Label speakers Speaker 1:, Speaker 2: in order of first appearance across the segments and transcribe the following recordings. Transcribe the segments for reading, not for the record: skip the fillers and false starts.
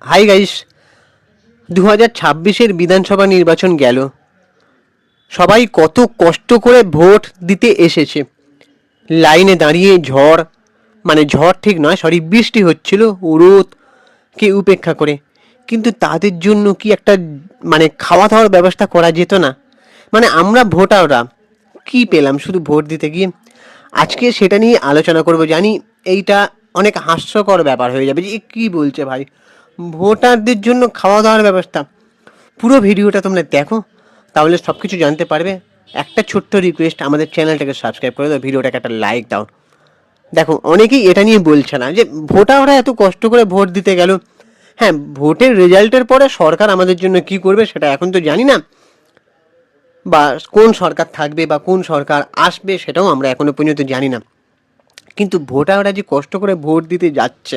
Speaker 1: Hi guys, 2026-এর বিধানসভা নির্বাচন গেল। সবাই কত কষ্ট করে ভোট দিতে এসেছে। লাইনে দাঁড়িয়ে ঝড় ঠিক নয়, সরি, বৃষ্টি হচ্ছিল রোদকে উপেক্ষা করে। কিন্তু তাদের জন্য কি একটা খাওয়া দাওয়ার ব্যবস্থা করা যেত না? আমরা ভোটাররা কি পেলাম শুধু ভোট দিতে গিয়ে? আজকে সেটা নিয়ে আলোচনা করব। জানি এইটা অনেক হাস্যকর ব্যাপার হয়ে যাবে, যে কি বলছে ভাই, ভোটারদের জন্য খাওয়া দাওয়ার ব্যবস্থা। পুরো ভিডিওটা তোমরা দেখো, তাহলে সব কিছু জানতে পারবে। একটা ছোট্ট রিকোয়েস্ট, আমাদের চ্যানেলটাকে সাবস্ক্রাইব করে দাও, ভিডিওটাকে একটা লাইক দাও। দেখো, অনেকেই এটা নিয়ে বলছে না যে ভোটাররা এত কষ্ট করে ভোট দিতে গেল। হ্যাঁ, ভোটের রেজাল্টের পরে সরকার আমাদের জন্য কি করবে সেটা এখন তো জানি না, বা কোন সরকার থাকবে বা কোন সরকার আসবে সেটাও আমরা এখনো পর্যন্ত জানি না। কিন্তু ভোটাররা যে কষ্ট করে ভোট দিতে যাচ্ছে,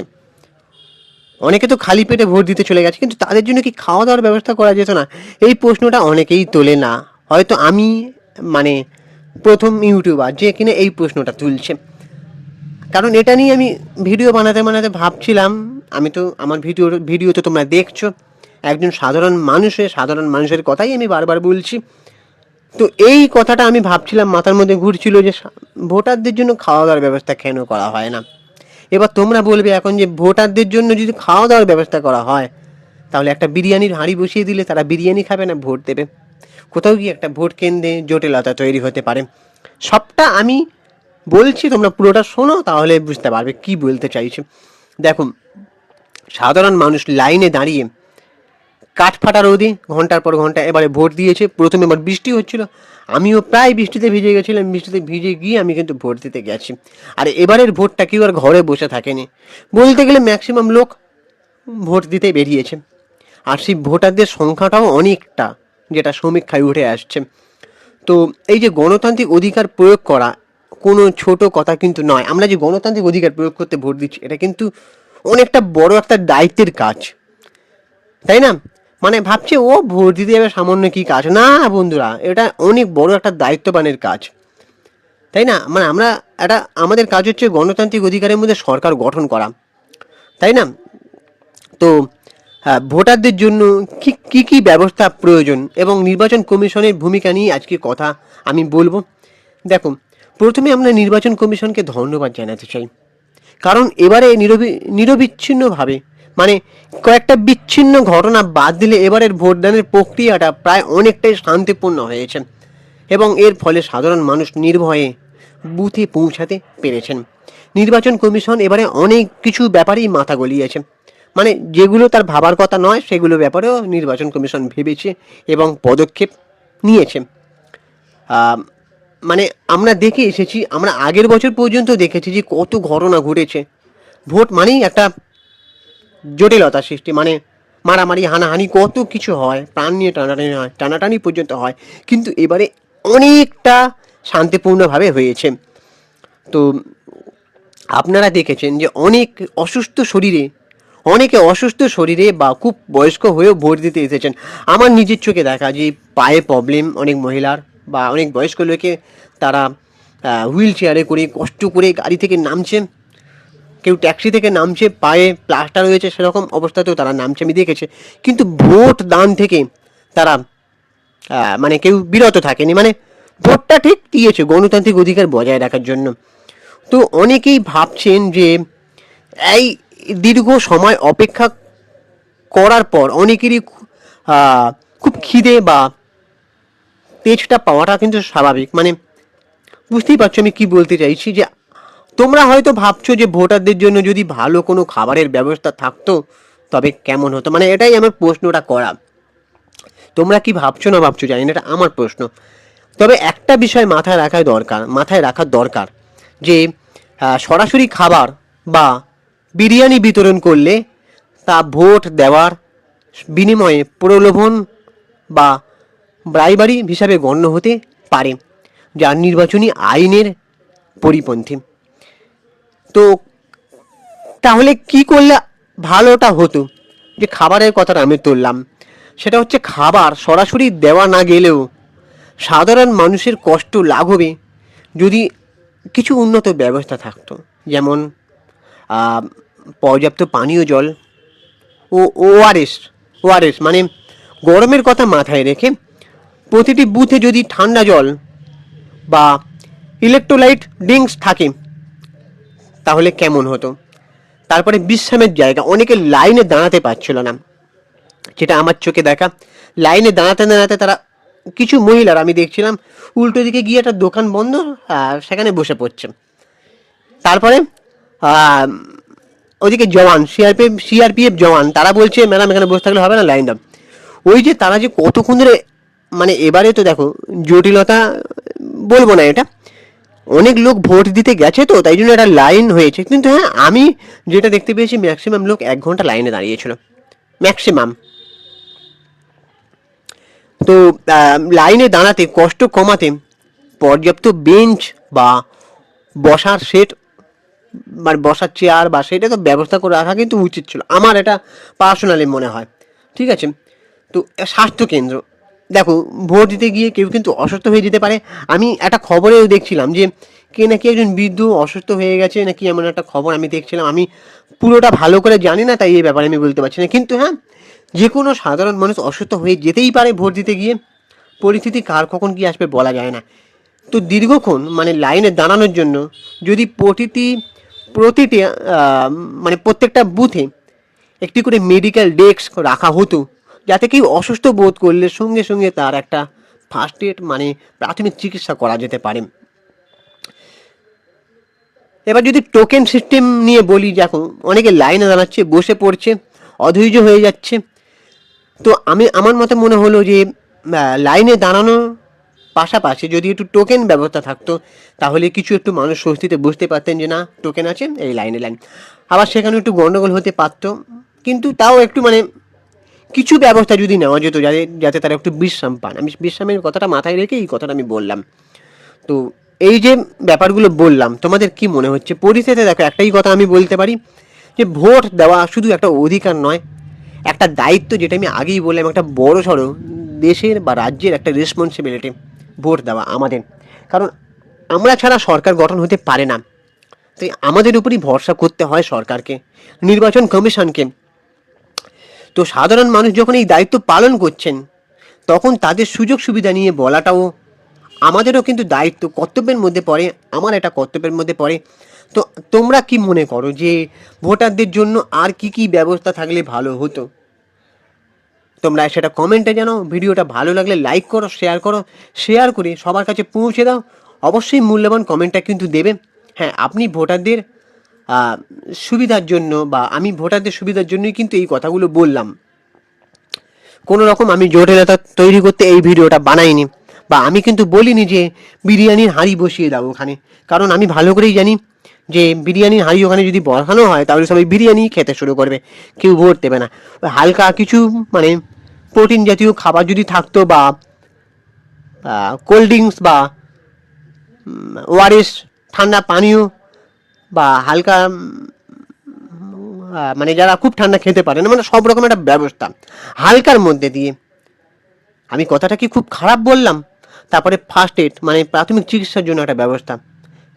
Speaker 1: অনেকে তো খালি পেটে ভোট দিতে চলে গেছে, কিন্তু তাদের জন্য কি খাওয়া দাওয়ার ব্যবস্থা করা যেত না? এই প্রশ্নটা অনেকেই তোলে না। হয়তো আমি প্রথম ইউটিউবার যে কিনা এই প্রশ্নটা তুলছে। কারণ এটা নিয়ে আমি ভিডিও বানাতে বানাতে ভাবছিলাম, আমি তো আমার ভিডিও তো তোমরা দেখছো, একজন সাধারণ মানুষের কথাই আমি বারবার বলছি। তো এই কথাটা আমি ভাবছিলাম, মাথার মধ্যে ঘুরছিল যে ভোটারদের জন্য খাওয়া দাওয়ার ব্যবস্থা কেন করা হয় না। এবার তোমরা বলবে এখন যে ভোটারদের জন্য যদি খাওয়া দাওয়ার ব্যবস্থা করা হয়, তাহলে একটা বিরিয়ানির হাঁড়ি বসিয়ে দিলে তারা বিরিয়ানি খাবে না ভোট দেবে? কোথাও গিয়ে একটা ভোট কেন্দ্রে জটিলতা তৈরি হতে পারে। সবটা আমি বলছি, তোমরা পুরোটা শোনো, তাহলে বুঝতে পারবে কি বলতে চাইছি। দেখুন, সাধারণ মানুষ লাইনে দাঁড়িয়ে কাঠ ফাটা রোদে ঘন্টার পর ঘন্টা এবারে ভোট দিয়েছে। প্রথমে এবার বৃষ্টি হচ্ছিল, আমিও প্রায় বৃষ্টিতে ভিজে গেছিলাম। বৃষ্টিতে ভিজে গিয়ে আমি কিন্তু ভোট দিতে গেছি। আর এবারের ভোটটা কেউ আর ঘরে বসে থাকেনি, বলতে গেলে ম্যাক্সিমাম লোক ভোট দিতে বেরিয়েছে। আর সেই ভোটারদের সংখ্যাটাও অনেকটা, যেটা সমীক্ষায় উঠে আসছে। তো এই যে গণতান্ত্রিক অধিকার প্রয়োগ করা কোনো ছোট কথা কিন্তু নয়। আমরা যে গণতান্ত্রিক অধিকার প্রয়োগ করতে ভোট দিচ্ছি, এটা কিন্তু অনেকটা বড় একটা দায়িত্বের কাজ, তাই না? ভাবছে ও ভোট দিতে যাবে, সামান্য কি কাজ? না বন্ধুরা, এটা অনেক বড় একটা দায়িত্ববানের কাজ, তাই না? আমাদের কাজ হচ্ছে গণতান্ত্রিক অধিকারের মধ্যে সরকার গঠন করা, তাই না? তো হ্যাঁ, ভোটারদের জন্য কি কি ব্যবস্থা প্রয়োজন এবং নির্বাচন কমিশনের ভূমিকা নিয়ে আজকে কথা আমি বলবো। দেখো, প্রথমে আমরা নির্বাচন কমিশনকে ধন্যবাদ জানাতে চাই, কারণ এবারে নিরবিচ্ছিন্নভাবে কয়েকটা বিচ্ছিন্ন ঘটনা বাদ দিলে এবারের ভোটদানের প্রক্রিয়াটা প্রায় অনেকটাই শান্তিপূর্ণ হয়েছে, এবং এর ফলে সাধারণ মানুষ নির্ভয়ে বুথে পৌঁছাতে পেরেছেন। নির্বাচন কমিশন এবারে অনেক কিছু ব্যাপারেই মাথা গলিয়েছে, যেগুলো তার ভাবার কথা নয় সেগুলো ব্যাপারেও নির্বাচন কমিশন ভেবেছে এবং পদক্ষেপ নিয়েছে। আমরা দেখে এসেছি, আমরা আগের বছর পর্যন্ত দেখেছি যে কত ঘটনা ঘটেছে। ভোট মানেই একটা জটিলতা সৃষ্টি, মারামারি, হানাহানি, কত কিছু হয়, প্রাণ নিয়ে টানাটানি পর্যন্ত হয়। কিন্তু এবারে অনেকটা শান্তিপূর্ণভাবে হয়েছে। তো আপনারা দেখেছেন যে অনেকে অসুস্থ শরীরে বা খুব বয়স্ক হয়েও ভোট দিতে এসেছেন। আমার নিজের চোখে দেখা যে পায়ে প্রবলেম অনেক মহিলার বা অনেক বয়স্ক লোকে, তারা হুইল চেয়ারে করে কষ্ট করে গাড়ি থেকে নামছে, কেউ ট্যাক্সি থেকে নামছে, পায়ে প্লাস্টার হয়েছে সেরকম অবস্থাতেও তারা নামছে, আমি দেখেছি। কিন্তু ভোট দান থেকে তারা কেউ বিরত থাকেনি, ভোটটা ঠিক দিয়েছে গণতান্ত্রিক অধিকার বজায় রাখার জন্য। তো অনেকেই ভাবছেন যে এই দীর্ঘ সময় অপেক্ষা করার পর অনেকেরই খুব খিদে বা তেজটা পাওয়াটা কিন্তু স্বাভাবিক। বুঝতেই পারছো আমি কি বলতে চাইছি, যে তোমরা হয়তো ভাবছো যে ভোটারদের জন্য যদি ভালো কোনো খাবারের ব্যবস্থা থাকতো তবে কেমন হতো। এটাই আমার প্রশ্নটা করা। তোমরা কি ভাবছো না ভাবছো জানি না, এটা আমার প্রশ্ন। তবে একটা বিষয় মাথায় রাখার দরকার, যে সরাসরি খাবার বা বিরিয়ানি বিতরণ করলে তা ভোট দেওয়ার বিনিময়ে প্রলোভন বা ব্রাইবারি হিসাবে গণ্য হতে পারে, যা নির্বাচনী আইনের পরিপন্থী। তো তাহলে কি করলে ভালোটা হতো? যে খাবারের কথাটা আমি তুললাম, সেটা হচ্ছে খাবার সরাসরি দেওয়া না গেলেও সাধারণ মানুষের কষ্ট লাঘবে যদি কিছু উন্নত ব্যবস্থা থাকতো, যেমন পর্যাপ্ত পানীয় জল ও ওআরএস ওআরএস মানে গরমের কথা মাথায় রেখে প্রতিটি বুথে যদি ঠান্ডা জল বা ইলেকট্রোলাইট ড্রিঙ্কস থাকে তাহলে কেমন হতো। তারপরে বিশ্রামের জায়গা, অনেকে লাইনে দাঁড়াতে পারছিল না, যেটা আমার চোখে দেখা। লাইনে দাঁড়াতে দাঁড়াতে তারা, কিছু মহিলার আমি দেখছিলাম উল্টো দিকে গিয়ে একটা দোকান বন্ধ আর সেখানে বসে পড়ছে। তারপরে ওদিকে জওয়ান, সিআরপিএফ জওয়ান, তারা বলছে ম্যাডাম এখানে বসে থাকলে হবে না, লাইন দাও। ওই যে তারা যে কতক্ষণ ধরে, মানে এবারে তো দেখো জটিলতা বলবো না, এটা অনেক লোক ভোট দিতে গেছে তো তাই জন্য একটা লাইন হয়েছে। কিন্তু হ্যাঁ, আমি যেটা দেখতে পেয়েছি ম্যাক্সিমাম লোক 1 ঘন্টা লাইনে দাঁড়িয়েছিল ম্যাক্সিমাম। তো লাইনে দাঁড়াতে কষ্ট কমাতে পর্যাপ্ত বেঞ্চ বা বসার সেট, মানে বসার চেয়ার বা সেটা তো ব্যবস্থা করে রাখা কিন্তু উচিত ছিল, আমার এটা পার্সোনালি মনে হয়। ঠিক আছে, তো স্বাস্থ্যকেন্দ্র, দেখো ভোট দিতে গিয়ে কেউ কিন্তু অসুস্থ হয়ে যেতে পারে। আমি একটা খবরেও দেখছিলাম যে কে নাকি একজন বৃদ্ধ অসুস্থ হয়ে গেছে নাকি, এমন একটা খবর আমি দেখছিলাম। আমি পুরোটা ভালো করে জানি না তাই এই ব্যাপারে আমি বলতে পারছি না, কিন্তু হ্যাঁ, যে কোনো সাধারণ মানুষ অসুস্থ হয়ে যেতেই পারে ভোট দিতে গিয়ে। পরিস্থিতি কার কখন কী আসবে বলা যায় না। তো দীর্ঘক্ষণ মানে লাইনে দাঁড়ানোর জন্য যদি প্রতিটি মানে প্রত্যেকটা বুথে একটি করে মেডিকেল ডেস্ক রাখা হতো, যাতে কেউ অসুস্থ বোধ করলে সঙ্গে সঙ্গে তার একটা ফার্স্ট এড মানে প্রাথমিক চিকিৎসা করা যেতে পারে। এবার যদি টোকেন সিস্টেম নিয়ে বলি, দেখো অনেকে লাইনে দাঁড়াচ্ছে, বসে পড়ছে, অধৈর্য হয়ে যাচ্ছে। তো আমার মতে মনে হলো যে লাইনে দাঁড়ানো পাশাপাশি যদি একটু টোকেন ব্যবস্থা থাকতো তাহলে কিছু একটু মানুষ স্বস্তিতে বুঝতে পারতেন যে না টোকেন আছে, এই লাইন। আবার সেখানে একটু গন্ডগোল হতে পারতো, কিন্তু তাও একটু মানে কিছু ব্যবস্থা যদি নেওয়া যেত যাতে যাতে তারা একটু বিশ্রাম পান। আমি বিশ্রামের কথাটা মাথায় রেখে এই কথাটা আমি বললাম। তো এই যে ব্যাপারগুলো বললাম, তোমাদের কি মনে হচ্ছে? পরিস্থিতিতে দেখো একটাই কথা আমি বলতে পারি যে ভোট দেওয়া শুধু একটা অধিকার নয়, একটা দায়িত্ব, যেটা আমি আগেই বললাম, একটা বড় সড়ো দেশের বা রাজ্যের একটা রেসপন্সিবিলিটি ভোট দেওয়া আমাদের। কারণ আমরা ছাড়া সরকার গঠন হতে পারে না, তাই আমাদের উপরই ভরসা করতে হয় সরকারকে, নির্বাচন কমিশনকে। তো সাধারণ মানুষ যখন এই দায়িত্ব পালন করছেন তখন তাদের সুযোগ সুবিধা নিয়ে বলাটাও আমাদেরও কিন্তু দায়িত্ব, কর্তব্যের মধ্যে পড়ে। আমার এটা কর্তব্যের মধ্যে পড়ে। তো তোমরা কি মনে করো যে ভোটারদের জন্য আর কি কি ব্যবস্থা থাকলে ভালো হতো? তোমরা সেটা কমেন্টে জানাও। ভিডিওটা ভালো লাগলে লাইক করো, শেয়ার করে সবার কাছে পৌঁছে দাও। অবশ্যই মূল্যবান কমেন্টটা কিন্তু দেবে। হ্যাঁ, আপনি ভোটারদের সুবিধার জন্য বা আমি ভোটারদের সুবিধার জন্যই কিন্তু এই কথাগুলো বললাম। কোনো রকম আমি জটিলতা তৈরি করতে এই ভিডিওটা বানাইনি, বা আমি কিন্তু বলিনি যে বিরিয়ানির হাঁড়ি বসিয়ে দাও ওখানে। কারণ আমি ভালো করেই জানি যে বিরিয়ানির হাঁড়ি ওখানে যদি বসানো হয় তাহলে সবাই বিরিয়ানি খেতে শুরু করবে, কেউ ভোট দেবে না। হালকা কিছু মানে প্রোটিন জাতীয় খাবার যদি থাকতো, বা কোল্ড ড্রিঙ্কস বা ওআরএস ঠান্ডা পানীয়, বা হালকা মানে যারা খুব ঠান্ডা খেতে পারে না, মানে সব রকম একটা ব্যবস্থা হালকার মধ্যে দিয়ে। আমি কথাটা কি খুব খারাপ বললাম? তারপরে ফার্স্ট এড মানে প্রাথমিক চিকিৎসার জন্য একটা ব্যবস্থা,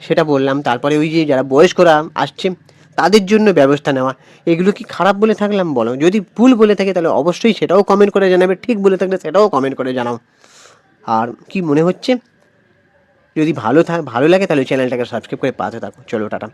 Speaker 1: সেটা বললাম। তারপরে ওই যে যারা বয়স্করা আসছে তাদের জন্য ব্যবস্থা নেওয়া, এগুলো কি খারাপ বলে থাকলাম বলো? যদি ভুল বলে থাকে তাহলে অবশ্যই সেটাও কমেন্ট করে জানাবে, ঠিক বলে থাকলে সেটাও কমেন্ট করে জানাও। আর কি মনে হচ্ছে, যদি ভালো লাগে তাহলে চ্যানেলটাকে সাবস্ক্রাইব করে পাশে থাকো। চলো টাটা।